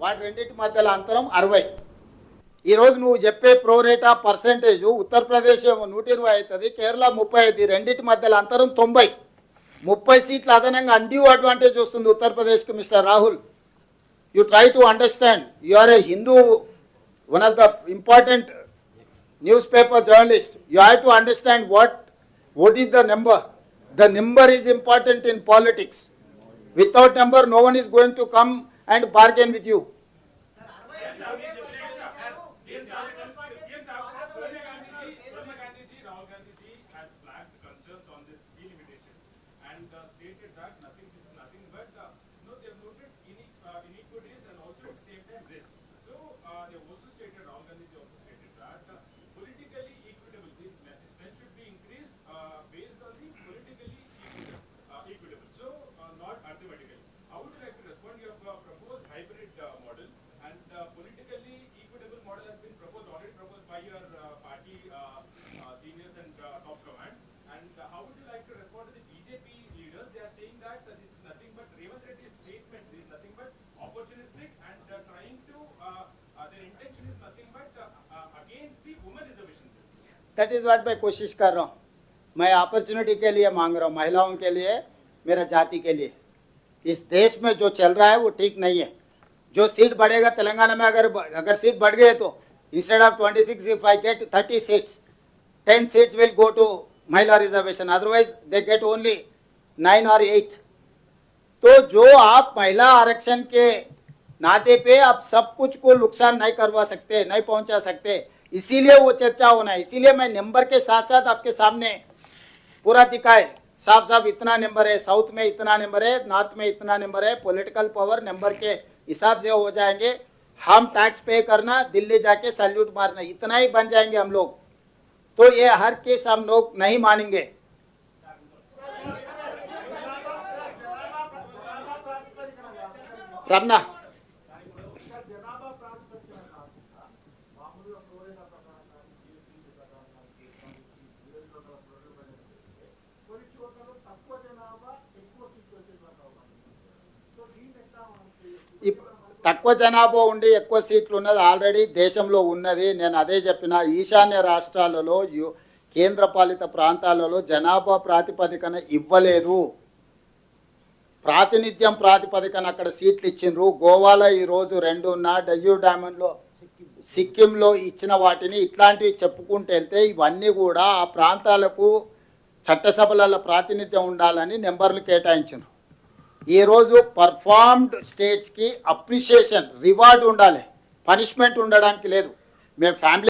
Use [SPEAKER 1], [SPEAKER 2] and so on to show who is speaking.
[SPEAKER 1] వాటి రెండింటి మధ్యలో అంతరం 60. ఈరోజు నువ్వు చెప్పే ప్రోరేటా పర్సెంటేజ్ ఉత్తరప్రదేశ్ 120 అవుతుంది, కేరళ 35, రెండింటి మధ్యలో అంతరం 90. 30 సీట్లు అదనంగా అన్డ్యూ అడ్వాంటేజ్ వస్తుంది ఉత్తరప్రదేశ్కి. Mister Rahul, you try to understand. You are a Hindu, one of the important newspaper journalists. You have to understand what is the number. The number is important in politics. Without number, no one is going to come and bargain with you. That is what मैं कोशिश कर रहा हूँ. मैं opportunity के लिए मांग रहा हूँ, महिलाओं के लिए, मेरा जाति के लिए. इस देश में जो चल रहा है वो ठीक नहीं है. जो सीट बढ़ेगा तेलंगाना में, अगर सीट बढ़ गए तो instead of 26, if I get 30 seats, 10 seats will go to महिला reservation, otherwise they get only 9 or 8. तो जो आप महिला आरक्षण के नाते पे आप सब कुछ को नुकसान नहीं करवा सकते, नहीं पहुंचा सकते, इसीलिए वो चर्चा होना है. इसीलिए मैं नंबर के साथ साथ आपके सामने पूरा दिखाए, साफ साफ इतना नंबर है, साउथ में इतना नंबर है, नॉर्थ में इतना नंबर है. पॉलिटिकल पावर नंबर के हिसाब से हो जाएंगे. हम टैक्स पे करना, दिल्ली जाके सैल्यूट मारना, इतना ही बन जाएंगे हम लोग. तो ये हर केस हम लोग नहीं मानेंगे. रमना తక్కువ జనాభా ఉండి ఎక్కువ సీట్లు ఉన్నది ఆల్రెడీ దేశంలో ఉన్నది. నేను అదే చెప్పిన, ఈశాన్య రాష్ట్రాలలో కేంద్రపాలిత ప్రాంతాలలో జనాభా ప్రాతిపదికన ఇవ్వలేదు, ప్రాతినిధ్యం ప్రాతిపదికన అక్కడ సీట్లు ఇచ్చిండ్రు. గోవాలో ఈరోజు 2 ఉన్న, డయ్యూ డామన్లో, సిక్కింలో ఇచ్చిన వాటిని ఇట్లాంటివి చెప్పుకుంటూ వెళ్తే ఇవన్నీ కూడా ఆ ప్రాంతాలకు చట్టసభలలో ప్రాతినిధ్యం ఉండాలని నెంబర్లు కేటాయించారు. ఈరోజు పర్ఫార్మ్డ్ స్టేట్స్కి అప్రిషియేషన్, రివార్డ్ ఉండాలి, పనిష్మెంట్ ఉండడానికి లేదు. మేము ఫ్యామిలీ